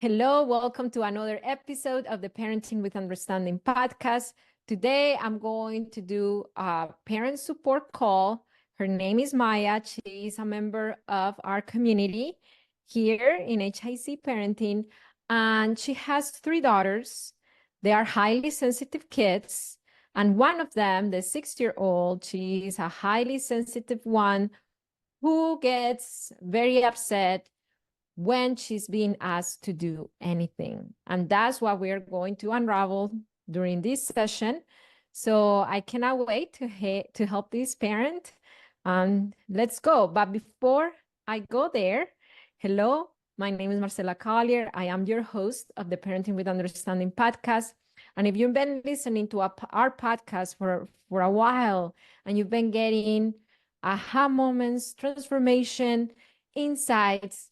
Hello, welcome to another episode of the Parenting with Understanding podcast. Today, I'm going to do a parent support call. Her name is Maya. She is a member of our community here in HIC Parenting, and she has 3 daughters. They are highly sensitive kids, and one of them, the 6-year-old, she is a highly sensitive one who gets very upset when she's being asked to do anything. And that's what we're going to unravel during this session. So I cannot wait to help this parent. Let's go. But before I go there, hello, my name is Marcela Collier. I am your host of the Parenting with Understanding podcast. And if you've been listening to our podcast for a while and you've been getting aha moments, transformation, insights,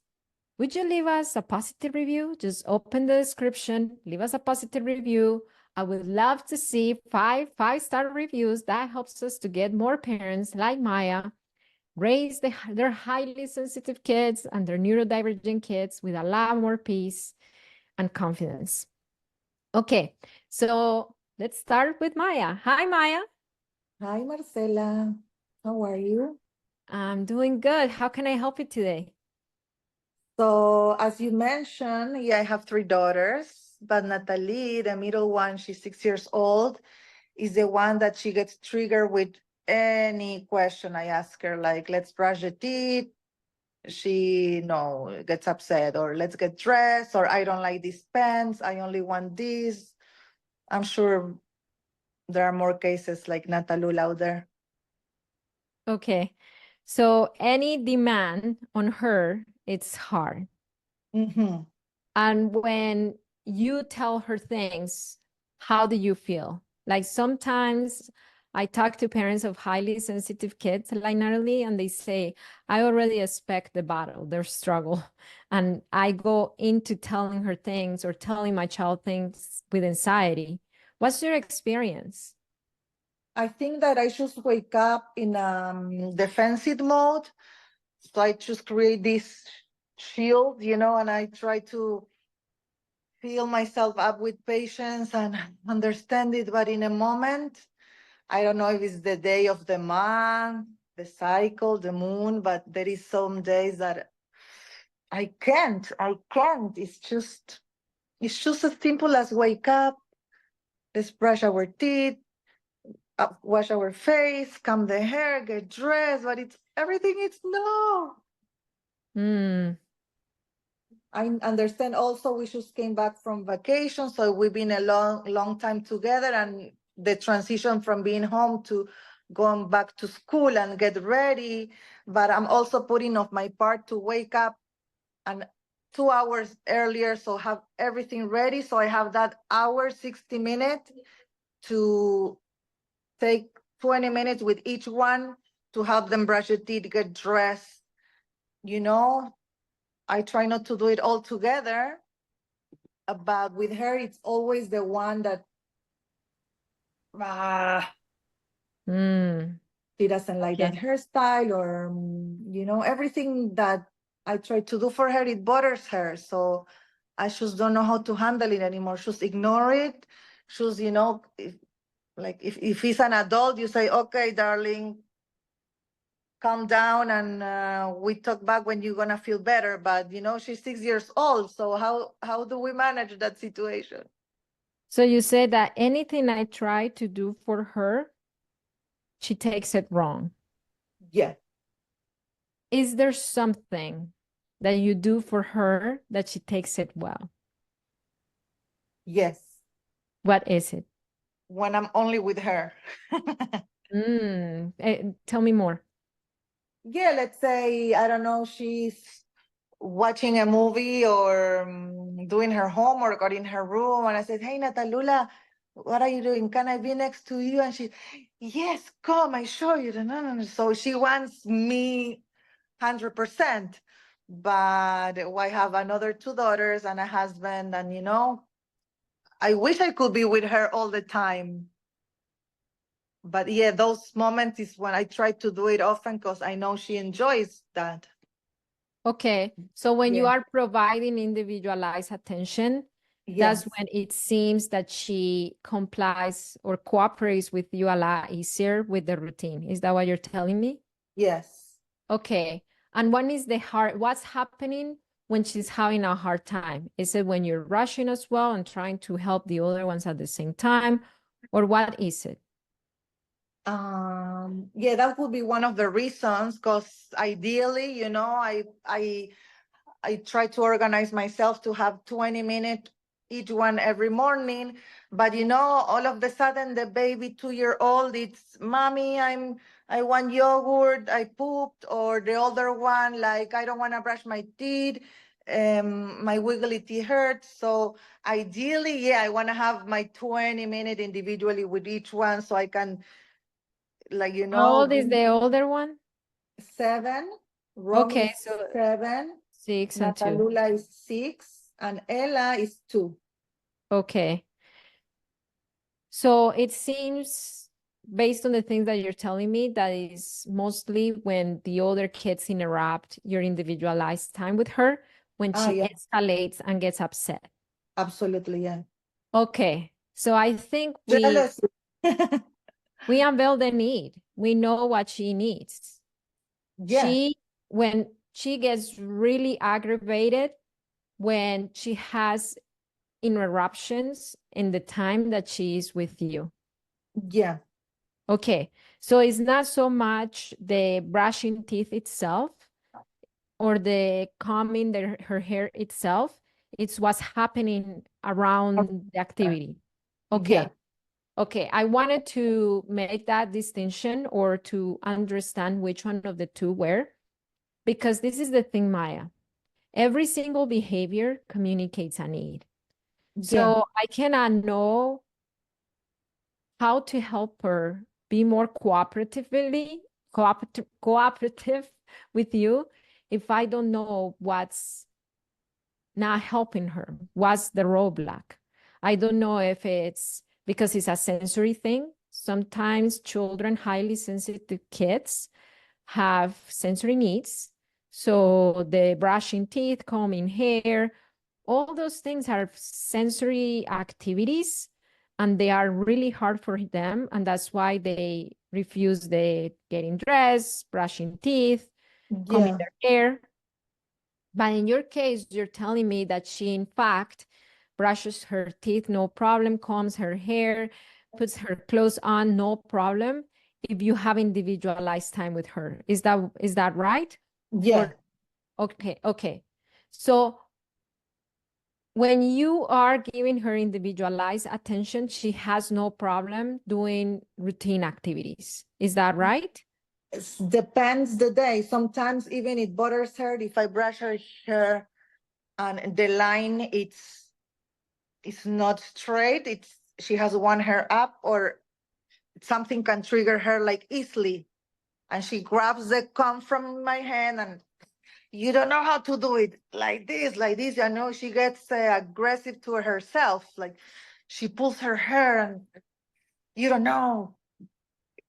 would you leave us a positive review? Just open the description, leave us a positive review. I would love to see five-star reviews. That helps us to get more parents like Maya, raise their highly sensitive kids and their neurodivergent kids with a lot more peace and confidence. Okay, so let's start with Maya. Hi, Maya. Hi, Marcela. How are you? I'm doing good. How can I help you today? So, as you mentioned, I have 3 daughters, but Natalie, the middle one, she's 6 years old, is the one that she gets triggered with any question I ask her, like, let's brush the teeth. She gets upset, or let's get dressed, or I don't like these pants, I only want this. I'm sure there are more cases like Natalula out there. Okay, so any demand on her, it's hard. Mm-hmm. And when you tell her things, how do you feel? Like sometimes I talk to parents of highly sensitive kids like Natalie, and they say, I already expect the battle, their struggle. And I go into telling her things or telling my child things with anxiety. What's your experience? I think that I just wake up in defensive mode. So I just create this shield, and I try to fill myself up with patience and understand it. But in a moment, I don't know if it's the day of the month, the cycle, the moon, but there is some days that I can't. It's just as simple as wake up, let's brush our teeth, wash our face, comb the hair, get dressed, but it's everything. It's no. I understand also we just came back from vacation, so we've been a long time together, and the transition from being home to going back to school and get ready. But I'm also putting off my part to wake up and 2 hours earlier, so have everything ready. So I have that hour, 60 minutes to take 20 minutes with each one to help them brush their teeth, get dressed. I try not to do it all together, but with her, it's always the one that she doesn't like that hairstyle, or everything that I try to do for her, it bothers her. So I just don't know how to handle it anymore. Just ignore it. Just, if he's an adult, you say, okay, darling, calm down, and we talk back when you're gonna feel better. But she's 6 years old, so how do we manage that situation? So you say that anything I try to do for her, she takes it wrong. Yeah. Is there something that you do for her that she takes it well? Yes. What is it? When I'm only with her. Tell me more. Yeah, let's say, I don't know, she's watching a movie or doing her homework or in her room, and I said, hey, Natalula, what are you doing? Can I be next to you? And she, yes, come, I show you. So she wants me 100%. But I have another 2 daughters and a husband, and I wish I could be with her all the time. But yeah, those moments is when I try to do it often because I know she enjoys that. Okay. So when you Yeah. are providing individualized attention, that's Yes. when it seems that she complies or cooperates with you a lot easier with the routine. Is that what you're telling me? Yes. Okay. And what's happening when she's having a hard time? Is it when you're rushing as well and trying to help the other ones at the same time? Or what is it? Yeah, that would be one of the reasons, because ideally, I try to organize myself to have 20 minutes each one every morning. But all of the sudden the baby 2-year-old, it's mommy, I want yogurt, I pooped, or the older one, like I don't want to brush my teeth, my wiggly teeth hurts. So ideally, yeah, I want to have my 20-minute individually with each one so I can, like, How old is be the older one? 7, Romy Okay, is so 7, 6 and 2. Natalula is 6, and Ella is 2. Okay. So it seems, based on the things that you're telling me, that is mostly when the older kids interrupt your individualized time with her, when she Yeah, escalates and gets upset. absolutely, yeah. Okay. So I think Jealous. we unveil the need. We know what she needs. Yeah, When she gets really aggravated, when she has interruptions in the time that she is with you. yeah, Okay, so it's not so much the brushing teeth itself or the combing her hair itself, it's what's happening around the activity. yeah, Okay, okay, I wanted to make that distinction or to understand which one of the two were, because this is the thing, Maya. Every single behavior communicates a need. yeah, So I cannot know how to help her be more cooperative with you if I don't know what's not helping her, what's the roadblock. I don't know if it's because it's a sensory thing. Sometimes children, highly sensitive kids, have sensory needs. So the brushing teeth, combing hair, all those things are sensory activities and they are really hard for them. And that's why they refuse the getting dressed, brushing teeth, combing yeah, their hair. But in your case, you're telling me that she, in fact, brushes her teeth, no problem, combs her hair, puts her clothes on, no problem, if you have individualized time with her. Is that right? yeah. Or okay, okay. So when you are giving her individualized attention, she has no problem doing routine activities. Is that right? Depends the day. Sometimes even it bothers her if I brush her hair and the line it's not straight. She has one hair up, or something can trigger her like easily, and she grabs the comb from my hand, and you don't know how to do it like this, like this. She gets aggressive to herself, like she pulls her hair, and you don't know.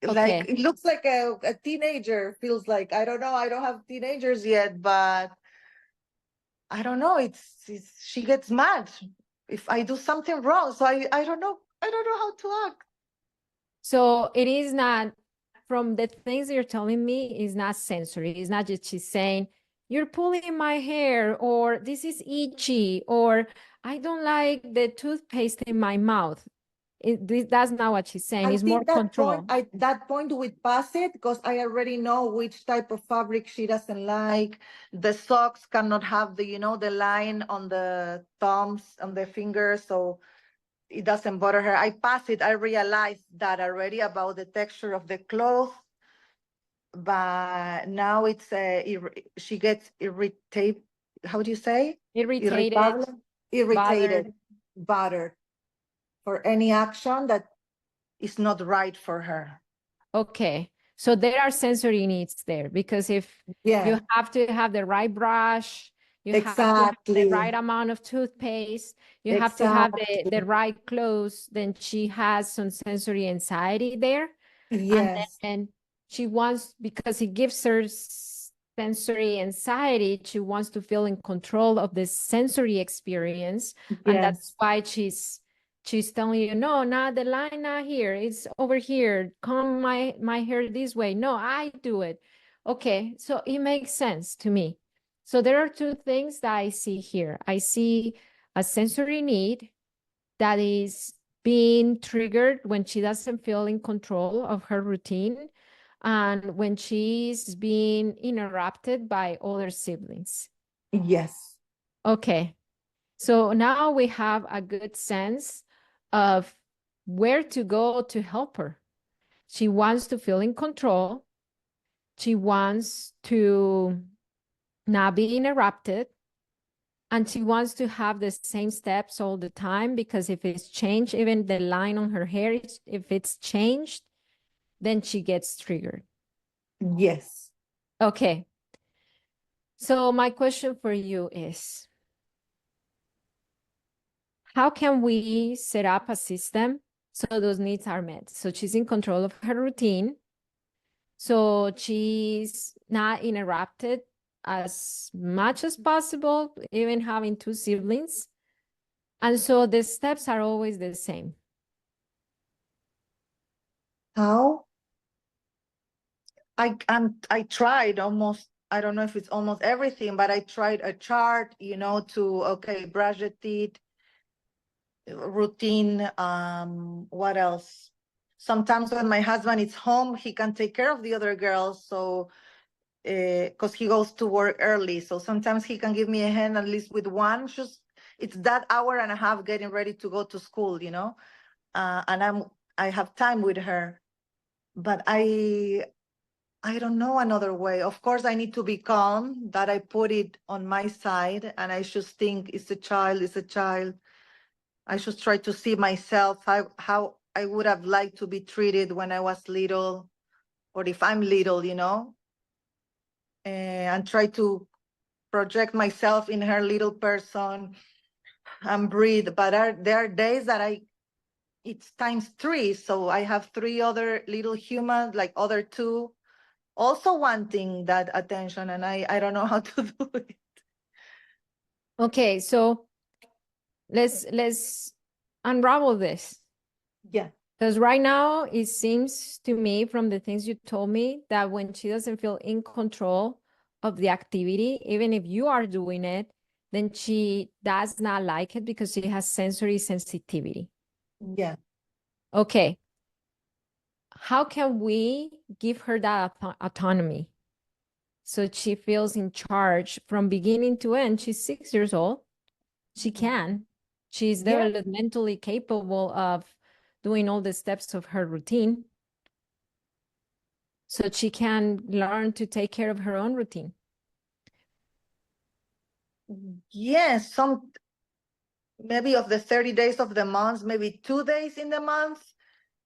Like Okay. it looks like a teenager. Feels like, I don't know. I don't have teenagers yet, but I don't know. It's she gets mad if I do something wrong. So I don't know. I don't know how to act. So it is not, from the things you're telling me, is not sensory. It's not just she's saying, you're pulling my hair, or this is itchy, or I don't like the toothpaste in my mouth. That's not what she's saying. I It's more think control. that point we pass it, because I already know which type of fabric she doesn't like. The socks cannot have the line on the thumbs, on the fingers, so it doesn't bother her. I pass it. I realized that already about the texture of the clothes, but now she gets irritated. How do you say? Irritated, Irritable, irritated, bothered. bothered for any action that is not right for her. Okay. So there are sensory needs there, because if you Yeah, have to have the right brush, you have to have the exactly, right amount of toothpaste, you have to have the exactly. right clothes, then she has some sensory anxiety there. And Yes, then she wants, because it gives her sensory anxiety. She wants to feel in control of this sensory experience. And that's Yes. why she's telling you, no, not the line, not here. It's over here. Comb my hair this way. No, I do it. Okay, so it makes sense to me. So there are two things that I see here. I see a sensory need that is being triggered when she doesn't feel in control of her routine and when she's being interrupted by other siblings. Yes. Okay, so now we have a good sense of where to go to help her. She wants to feel in control. She wants to not be interrupted. And she wants to have the same steps all the time, because if it's changed, even the line on her hair, if it's changed, then she gets triggered. Yes. Okay. So my question for you is, how can we set up a system so those needs are met? So she's in control of her routine. So she's not interrupted as much as possible, even having two siblings. And so the steps are always the same. How? I tried almost, I don't know if it's almost everything, but I tried a chart, to, okay, brush the teeth, routine, what else? Sometimes when my husband is home, he can take care of the other girls, so because he goes to work early, so sometimes he can give me a hand at least with one. Just it's that hour and a half getting ready to go to school, and I have time with her, but I don't know another way. Of course, I need to be calm, that I put it on my side, and I just think it's a child, it's a child. I should try to see myself, how I would have liked to be treated when I was little, or if I'm little, and try to project myself in her little person and breathe. But there are days that it's times three. So I have three other little humans, like other two, also wanting that attention, and I don't know how to do it. Okay, so let's unravel this. Yeah. Because right now it seems to me from the things you told me that when she doesn't feel in control of the activity, even if you are doing it, then she does not like it because she has sensory sensitivity. Yeah. Okay. How can we give her that autonomy so she feels in charge from beginning to end? She's 6 years old. She can. She's Yeah. developmentally capable of doing all the steps of her routine. So she can learn to take care of her own routine. Yes, maybe of the 30 days of the month, maybe 2 days in the month,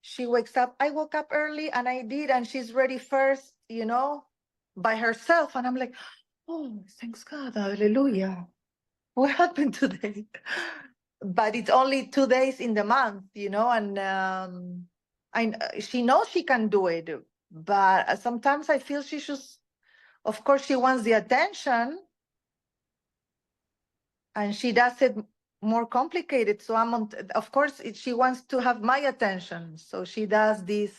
she wakes up. I woke up early and I did, and she's ready first, by herself. And I'm like, oh, thanks God, hallelujah. What happened today? But it's only 2 days in the month, and she knows she can do it. But sometimes I feel she should, of course, she wants the attention, and she does it more complicated. So of course, she wants to have my attention. So she does this,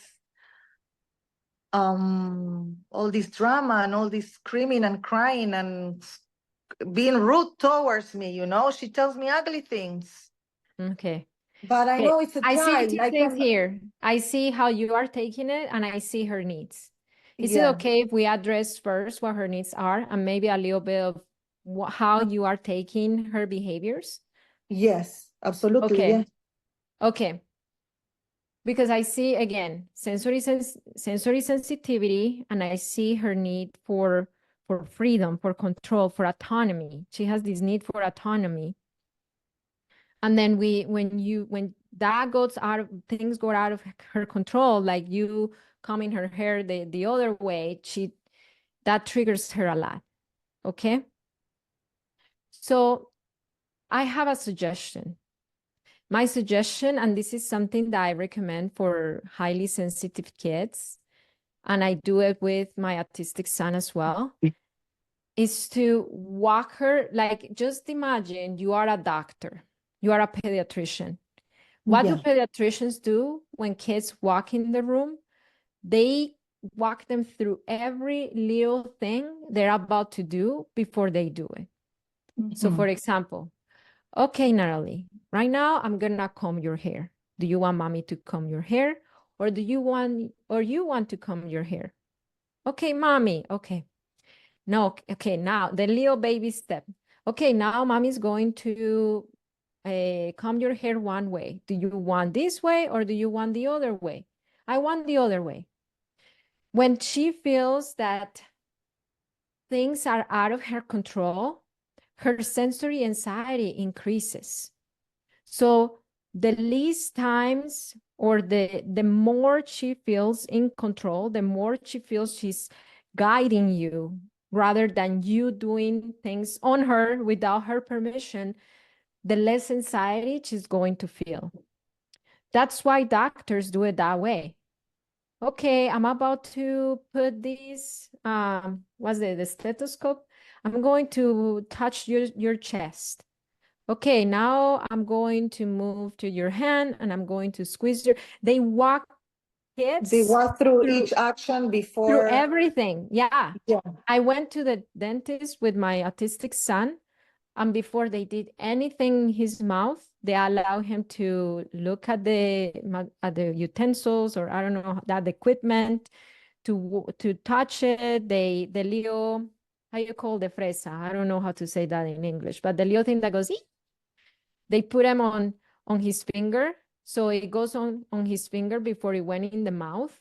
all this drama and all this screaming and crying and being rude towards me. She tells me ugly things. Okay. But I Okay. know it's a I see child. two things here. I see how you are taking it, and I see her needs. Is it Yeah. okay if we address first what her needs are and maybe a little bit of how you are taking her behaviors? Yes, absolutely. Okay. Yeah. Okay. Because I see, again, sensory sensitivity, and I see her need for freedom, for control, for autonomy. She has this need for autonomy. And then when that goes out of, things go out of her control, like you combing her hair the other way, that triggers her a lot. Okay. So I have a suggestion. My suggestion, and this is something that I recommend for highly sensitive kids, and I do it with my autistic son as well, is to walk her, like just imagine you are a doctor, you are a pediatrician. What do Yeah. pediatricians do when kids walk in the room? They walk them through every little thing they're about to do before they do it. So Mhm. for example, okay, Natalie, right now I'm gonna comb your hair. Do you want mommy to comb your hair? Or you want to comb your hair? Okay, mommy, okay. No, okay, now the little baby step. Okay, now mommy's going to comb your hair one way. Do you want this way or do you want the other way? I want the other way. When she feels that things are out of her control, her sensory anxiety increases. So the least times or the more she feels in control, the more she feels she's guiding you rather than you doing things on her without her permission, the less anxiety she's going to feel. That's why doctors do it that way. Okay, I'm about to put this, what's it, the stethoscope? I'm going to touch your chest. Okay, now I'm going to move to your hand and I'm going to squeeze your, they walk They kids walk through through each action through before. everything. Yeah. Yeah. I went to the dentist with my autistic son, and before they did anything in his mouth, they allow him to look at the utensils, or I don't know, that equipment, to touch it. The little, how you call the fresa? I don't know how to say that in English, but the little thing that goes, they put him on his finger. So it goes on his finger before it went in the mouth.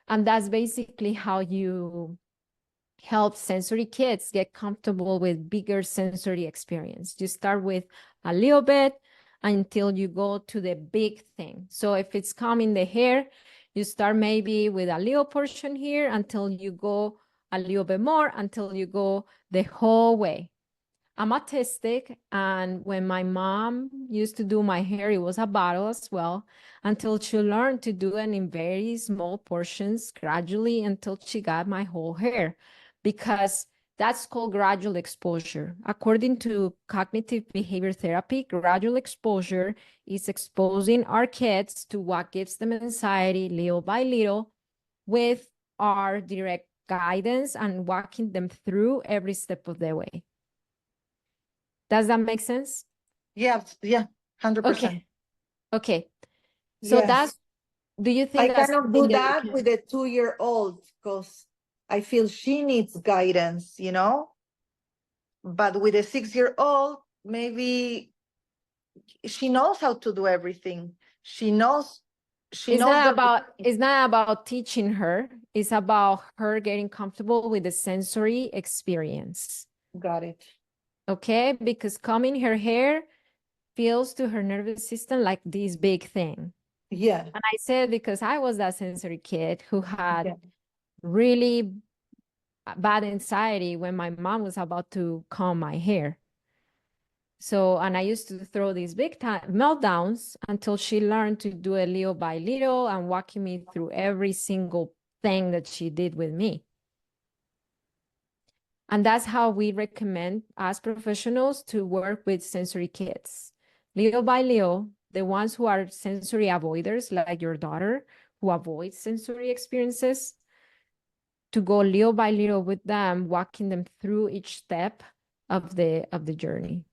And that's basically how you help sensory kids get comfortable with bigger sensory experience. You start with a little bit until you go to the big thing. So if it's combing the hair, you start maybe with a little portion here until you go a little bit more, until you go the whole way. I'm autistic, and when my mom used to do my hair, it was a battle as well, until she learned to do it in very small portions gradually until she got my whole hair, because that's called gradual exposure. According to cognitive behavior therapy, gradual exposure is exposing our kids to what gives them anxiety little by little with our direct guidance and walking them through every step of the way. Does that make sense? Yeah. Yeah. 100%. Okay. Okay. So Yes. that's, do you I think that's cannot do something that you that with can? a 2-year-old because I feel she needs guidance, But with a 6-year-old, maybe she knows how to do everything. She knows the It's not about teaching her. It's about her getting comfortable with the sensory experience. got it. Okay? Because combing her hair feels to her nervous system like this big thing. Yeah. And I said because I was that sensory kid who had Yeah. really bad anxiety when my mom was about to comb my hair. So, and I used to throw these big time meltdowns until she learned to do it little by little and walking me through every single thing that she did with me. And that's how we recommend as professionals to work with sensory kids. Little by little, the ones who are sensory avoiders, like your daughter, who avoids sensory experiences, to go little by little with them, walking them through each step of the journey.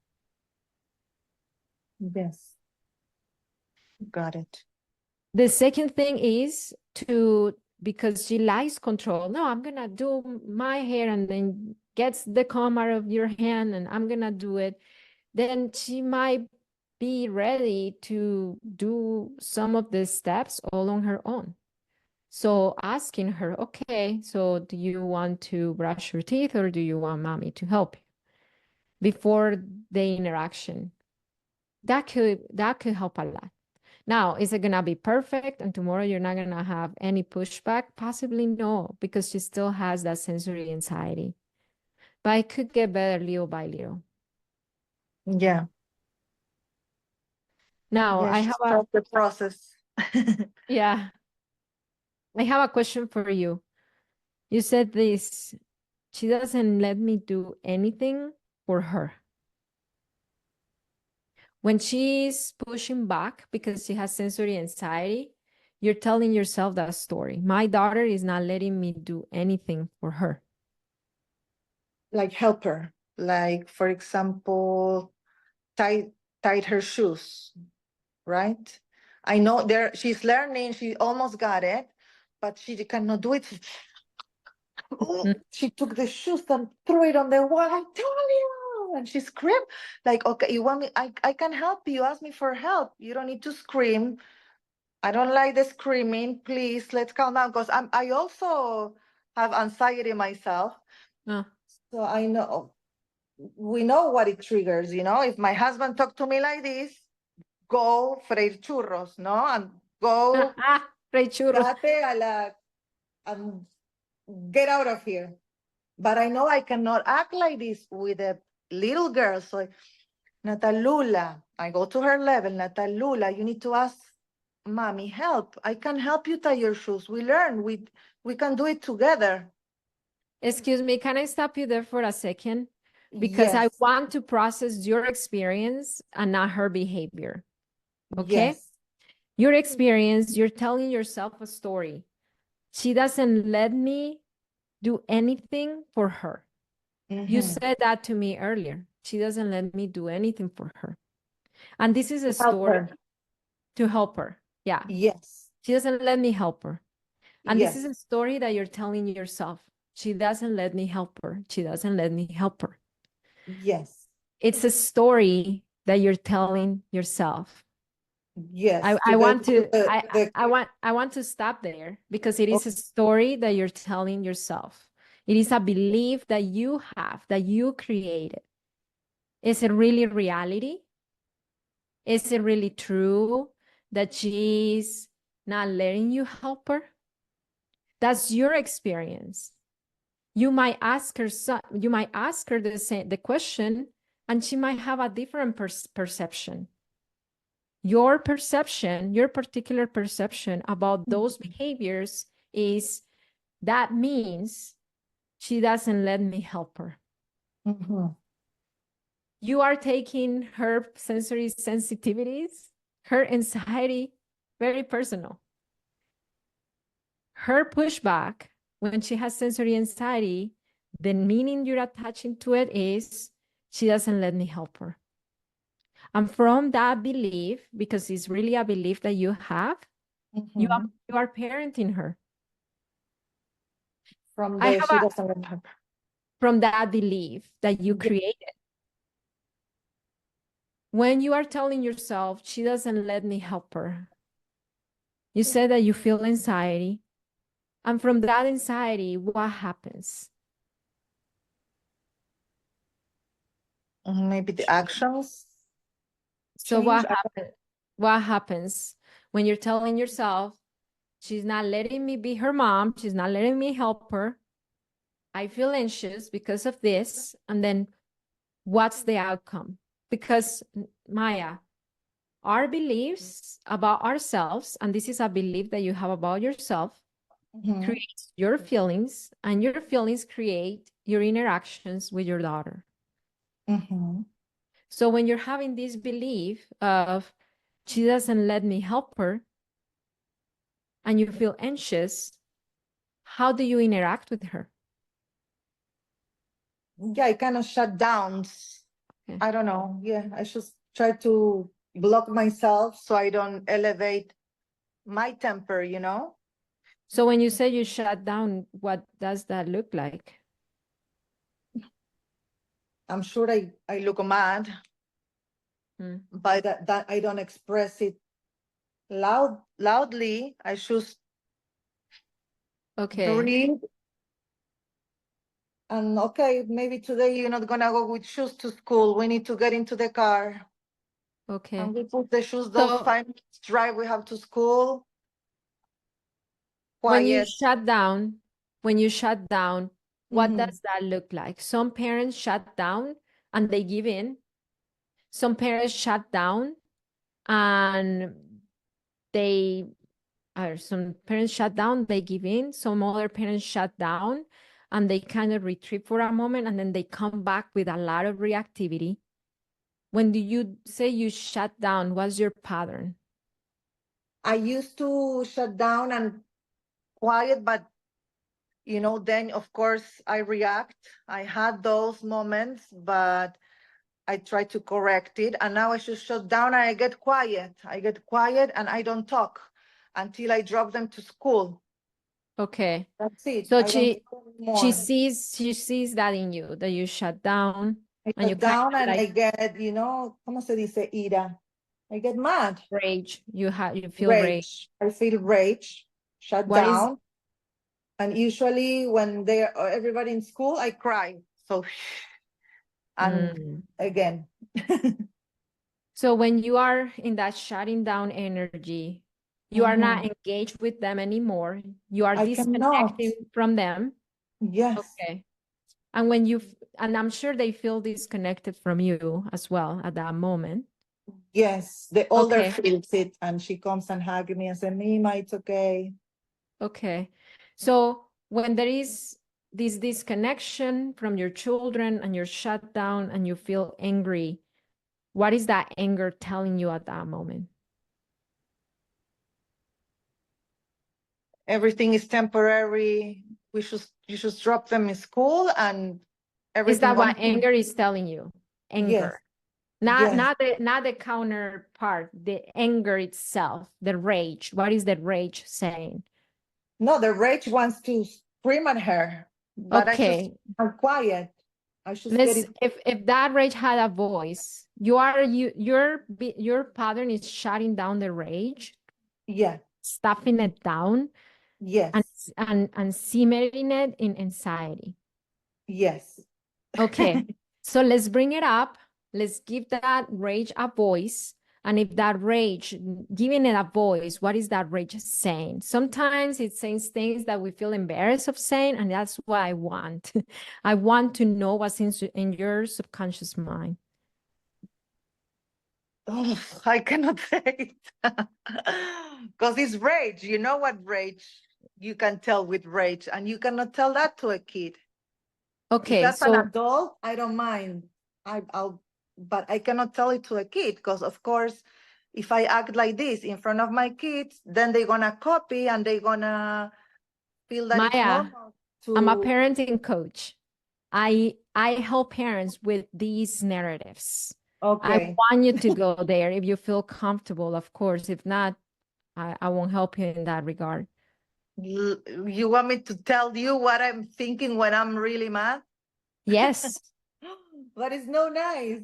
Yes. Got it. The second thing is because she likes control. No, I'm gonna do my hair and then gets the comb out of your hand and I'm gonna do it. Then she might be ready to do some of the steps all on her own. So asking her, okay, so do you want to brush your teeth or do you want mommy to help you before the interaction? That could help a lot. Now, is it gonna be perfect and tomorrow you're not gonna have any pushback? Possibly no, because she still has that sensory anxiety. But it could get better little by little. Yeah. Now, Yeah. I She have starts the process. yeah, I have a question for you. You said this she doesn't let me do anything for her. When she's pushing back because she has sensory anxiety, you're telling yourself that story. My daughter is not letting me do anything for her. Like help her. Like, for example, tie her shoes, right? I know she's learning, she almost got it, but she cannot do it. She took the shoes and threw it on the wall. I told you. And she screamed, like, okay, you want me? I can help you. Ask me for help. You don't need to scream. I don't like the screaming. Please, let's calm down. Because I also have anxiety myself. So I know, we know what it triggers, you know. If my husband talked to me like this, go freír churros, no? And go freír churros. And get out of here. But I know I cannot act like this with a little girl. So, Natalula, I go to her level. Natalula, you need to ask mommy help. I can help you tie your shoes. We learn. We can do it together. Excuse me, can I stop you there for a second? Because I want to process your experience and not her behavior. Okay? Yes. Your experience, you're telling yourself a story. She doesn't let me do anything for her. You said that to me earlier. She doesn't let me do anything for her. And this is a story to help her. Yeah. Yes. She doesn't let me help her. And Yes. this is a story that you're telling yourself. She doesn't let me help her. She doesn't let me help her. Yes. It's a story that you're telling yourself. Yes. I want to stop there because it is a story that you're telling yourself. It is a belief that you have, that you created. Is it really reality? Is it really true that she's not letting you help her? That's your experience. You might ask her the question, and she might have a different perception. Your perception, your particular perception about those behaviors is that means she doesn't let me help her. You are taking her sensory sensitivities, her anxiety, very personal. Her pushback when she has sensory anxiety, the meaning you're attaching to it is she doesn't let me help her. And from that belief, because it's really a belief that you have, you are parenting her. From that belief that you created. When you are telling yourself, she doesn't let me help her, you said that you feel anxiety. And from that anxiety, what happens? Maybe the actions. So what happens when you're telling yourself, she's not letting me be her mom, she's not letting me help her, I feel anxious because of this, and then what's the outcome? Because Maya, our beliefs about ourselves, and this is a belief that you have about yourself, creates your feelings, and your feelings create your interactions with your daughter. So when you're having this belief of she doesn't let me help her, and you feel anxious, how do you interact with her? Yeah, I kind of shut down. Okay. I don't know. Yeah, I just try to block myself so I don't elevate my temper, you know? So when you say you shut down, what does that look like? I'm sure I look mad, but that I don't express it loudly. I just breathe. And okay, maybe today you're not gonna go with shoes to school. We need to get into the car. Okay. And we put the shoes, those 5 minutes drive we have to school. When you shut down, what does that look like? Some parents shut down and they give in. Some parents shut down and some parents shut down, they give in. Some other parents shut down and they kind of retreat for a moment and then they come back with a lot of reactivity. When do you say you shut down, what's your pattern? I used to shut down and quiet, but then of course I react. I had those moments, but I try to correct it. And now I just shut down and I get quiet. I get quiet and I don't talk until I drop them to school. Okay. That's it. So I don't talk anymore. she sees that in you, that you shut down I and you shut down and like I get, ¿cómo se dice ira? I get mad. rage. You feel rage. I feel rage, shut What is down. And usually when everybody in school, I cry. So, and again. So when you are in that shutting down energy, you are not engaged with them anymore. You are I cannot. disconnecting from them. Yes. Okay. And and I'm sure they feel disconnected from you as well at that moment. Yes, the older Okay. feels it, and she comes and hugs me and says, Mima, it's okay. Okay. So when there is this disconnection from your children and you're shut down and you feel angry, what is that anger telling you at that moment? Everything is temporary. You should drop them in school and everything. Is that what anger is telling you? Anger. Yes. Not the counterpart, the anger itself, the rage. What is the rage saying? No, the rage wants to scream at her, but Okay. I'm quiet. I should get it. If that rage had a voice, your pattern is shutting down the rage. Yeah. Stuffing it down. Yes. And simmering it in anxiety. Yes. Okay. So let's bring it up. Let's give that rage a voice. And if that rage, giving it a voice, what is that rage saying? Sometimes it says things that we feel embarrassed of saying, and that's what I want. I want to know what's in your subconscious mind. Oh, I cannot say it. Because it's rage. You know what rage you can tell with rage, and you cannot tell that to a kid. Okay, if that's an adult, I don't mind. But I cannot tell it to a kid because, of course, if I act like this in front of my kids, then they're gonna copy and they're gonna feel that it's normal. I'm a parenting coach. I help parents with these narratives. Okay. I want you to go there if you feel comfortable, of course. If not, I won't help you in that regard. You want me to tell you what I'm thinking when I'm really mad? Yes. But it's no nice.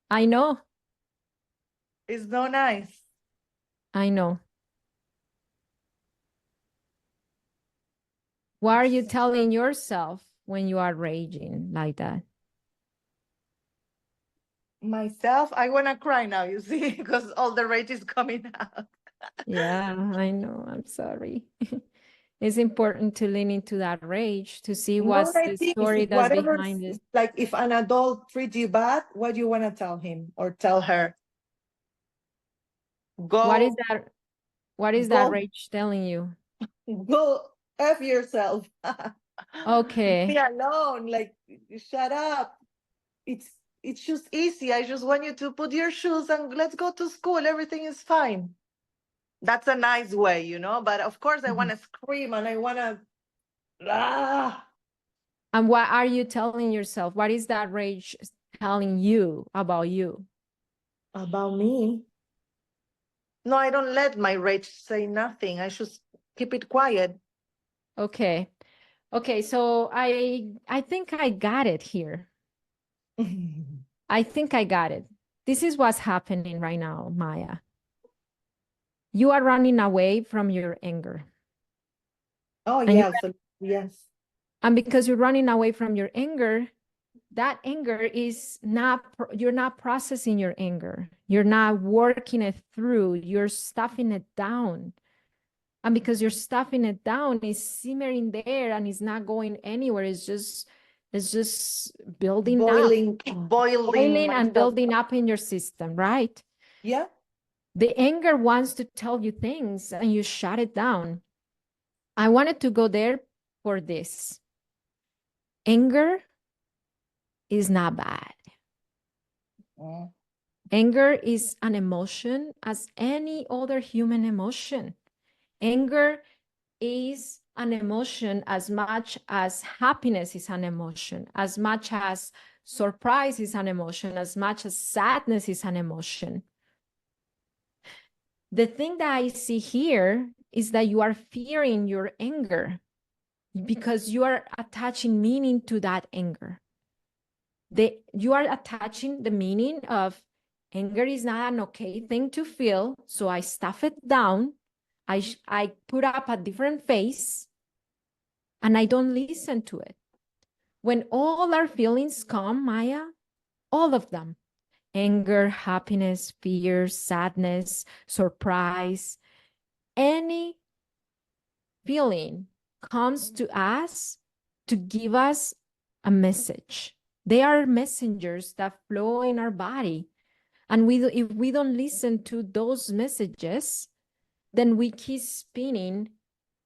I know. It's no nice. I know. What are you telling yourself when you are raging like that? Myself, I want to cry now, you see, because all the rage is coming out. Yeah, I know. I'm sorry. It's important to lean into that rage to see what's the story that's behind it. Like if an adult treats you bad, what do you want to tell him or tell her? What is that rage telling you? Go F yourself. Okay. Be alone. Like, shut up. It's just easy. I just want you to put your shoes and let's go to school. Everything is fine. That's a nice way, but of course I want to scream and I want to. And what are you telling yourself? What is that rage telling you about you? About me? No, I don't let my rage say nothing. I should keep it quiet. Okay. Okay, so I think I got it here. I think I got it. This is what's happening right now, Maya. You are running away from your anger. Oh, yeah. Yes. And because you're running away from your anger, that anger is not, you're not processing your anger. You're not working it through. You're stuffing it down. And because you're stuffing it down, it's simmering there and it's not going anywhere. It's just building boiling and building up in your system, right? Yeah. The anger wants to tell you things and you shut it down. I wanted to go there for this. Anger is not bad. Mm. Anger is an emotion as any other human emotion. Anger is an emotion as much as happiness is an emotion, as much as surprise is an emotion, as much as sadness is an emotion. The thing that I see here is that you are fearing your anger because you are attaching meaning to that anger. You are attaching the meaning of anger is not an okay thing to feel, so I stuff it down. I put up a different face and I don't listen to it. When all our feelings come, Maya, all of them, anger, happiness, fear, sadness, surprise, any feeling comes to us to give us a message. They are messengers that flow in our body. And if we don't listen to those messages, then we keep spinning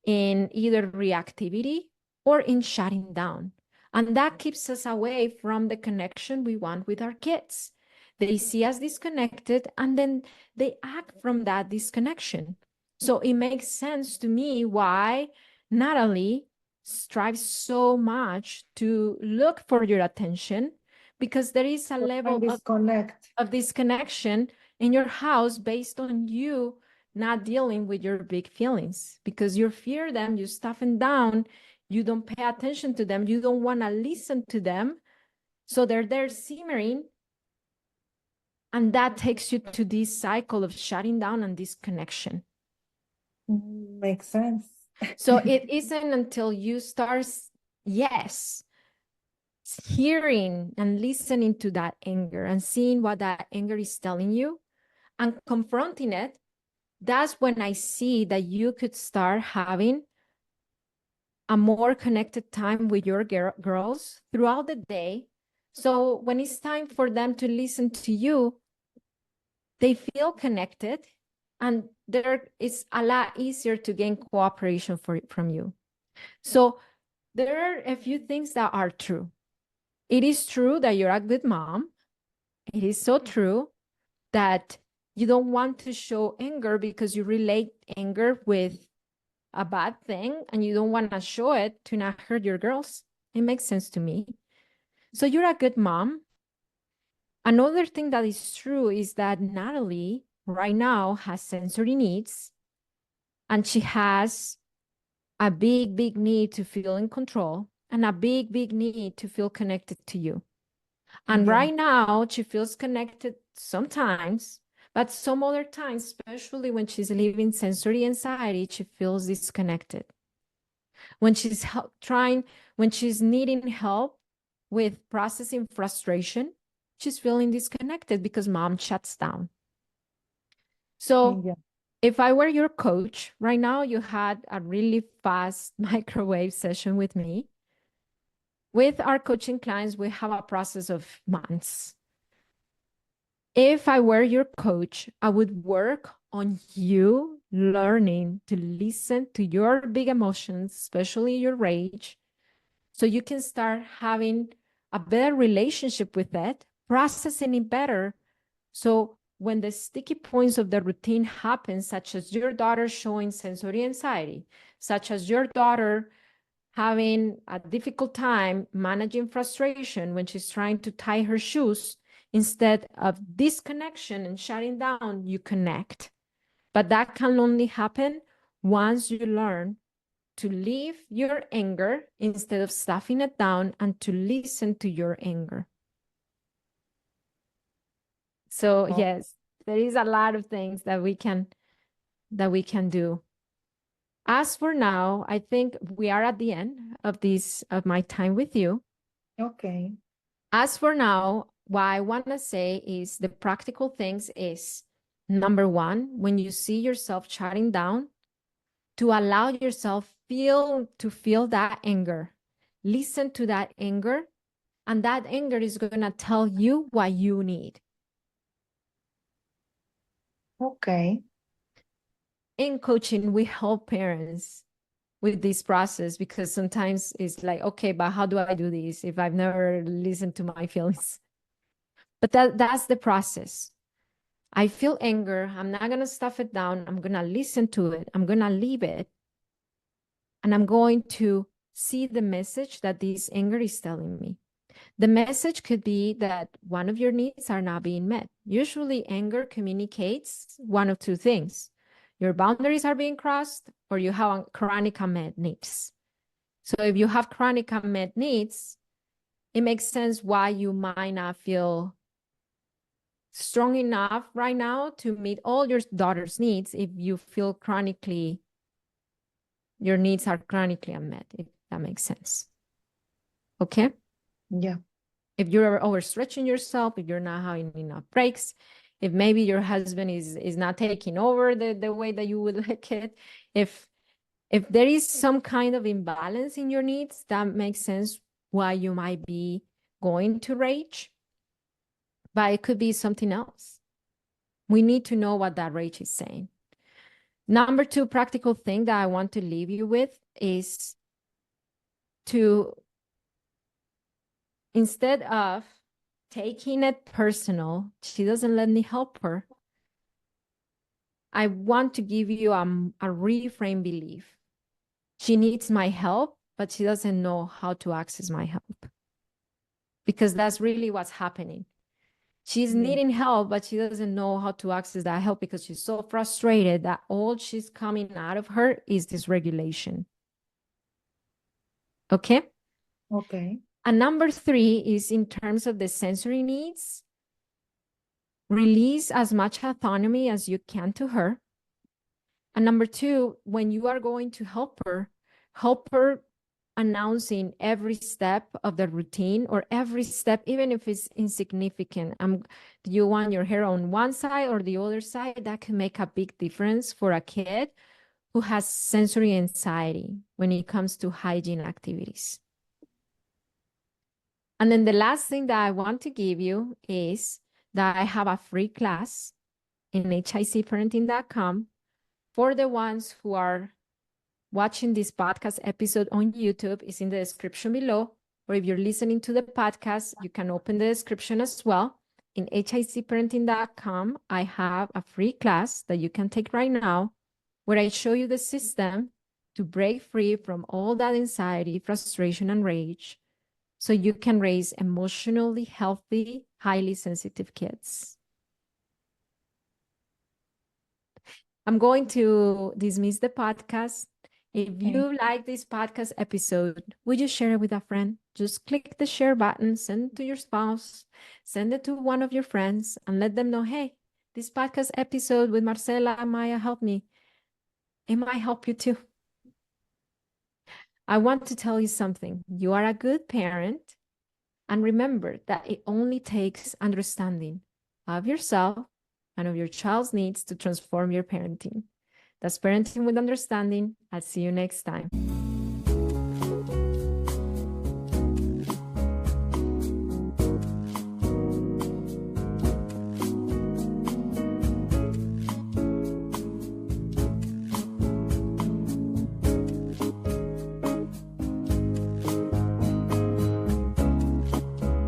in either reactivity or in shutting down. And that keeps us away from the connection we want with our kids. They see us disconnected and then they act from that disconnection. So it makes sense to me why Natalie strives so much to look for your attention, because there is a level of disconnection in your house based on you not dealing with your big feelings, because you fear them, you stuff them down, you don't pay attention to them, you don't want to listen to them. So they're there simmering. And that takes you to this cycle of shutting down and disconnection. Makes sense. So it isn't until you start, yes, hearing and listening to that anger and seeing what that anger is telling you and confronting it, that's when I see that you could start having a more connected time with your girls throughout the day. So when it's time for them to listen to you, they feel connected and it's a lot easier to gain cooperation from you. So there are a few things that are true. It is true that you're a good mom. It is so true that you don't want to show anger because you relate anger with a bad thing and you don't want to show it to not hurt your girls. It makes sense to me. So you're a good mom. Another thing that is true is that Natalie right now has sensory needs and she has a big, big need to feel in control and a big, big need to feel connected to you. And right now she feels connected sometimes, but some other times, especially when she's living sensory anxiety, she feels disconnected. When she's when she's needing help with processing frustration, she's feeling disconnected because mom shuts down. So if I were your coach, right now you had a really fast microwave session with me. With our coaching clients, we have a process of months. If I were your coach, I would work on you learning to listen to your big emotions, especially your rage, so you can start having a better relationship with it, processing it better. So when the sticky points of the routine happen, such as your daughter showing sensory anxiety, such as your daughter having a difficult time managing frustration when she's trying to tie her shoes, instead of disconnection and shutting down, you connect. But that can only happen once you learn to leave your anger instead of stuffing it down and to listen to your anger. So yes, there is a lot of things that we can do. As for now, I think we are at the end of my time with you. Okay. As for now, what I want to say is the practical things is, number one, when you see yourself shutting down, to allow yourself to feel that anger. Listen to that anger, and that anger is going to tell you what you need. Okay. In coaching, we help parents with this process, because sometimes it's like, okay, but how do I do this if I've never listened to my feelings? But that's the process. I feel anger. I'm not going to stuff it down. I'm going to listen to it. I'm going to leave it. And I'm going to see the message that this anger is telling me. The message could be that one of your needs are not being met. Usually anger communicates one of two things. Your boundaries are being crossed, or you have chronic unmet needs. So if you have chronic unmet needs, it makes sense why you might not feel strong enough right now to meet all your daughter's needs if you feel your needs are chronically unmet, if that makes sense. Okay? Yeah. If you're overstretching yourself, if you're not having enough breaks, if maybe your husband is not taking over the way that you would like it, if there is some kind of imbalance in your needs, that makes sense why you might be going to rage. But it could be something else. We need to know what that rage is saying. Number 2 practical thing that I want to leave you with is to, instead of taking it personal, she doesn't let me help her, I want to give you a reframe belief. She needs my help, but she doesn't know how to access my help. Because that's really what's happening. She's needing help, but she doesn't know how to access that help because she's so frustrated that all she's coming out of her is dysregulation. Okay? Okay. And number 3 is in terms of the sensory needs, release as much autonomy as you can to her. And number 2, when you are going to help her announcing every step of the routine, or every step, even if it's insignificant. Do you want your hair on one side or the other side? That can make a big difference for a kid who has sensory anxiety when it comes to hygiene activities. And then the last thing that I want to give you is that I have a free class in hicparenting.com for the ones who are watching this podcast episode on YouTube. Is in the description below, or if you're listening to the podcast, you can open the description as well. In hicparenting.com, I have a free class that you can take right now, where I show you the system to break free from all that anxiety, frustration, and rage, so you can raise emotionally healthy, highly sensitive kids. I'm going to dismiss the podcast. If you like this podcast episode, would you share it with a friend? Just click the share button, send it to your spouse, send it to one of your friends, and let them know, hey, this podcast episode with Marcela and Maya helped me. It might help you too. I want to tell you something. You are a good parent. And remember that it only takes understanding of yourself and of your child's needs to transform your parenting. That's Parenting with Understanding. I'll see you next time.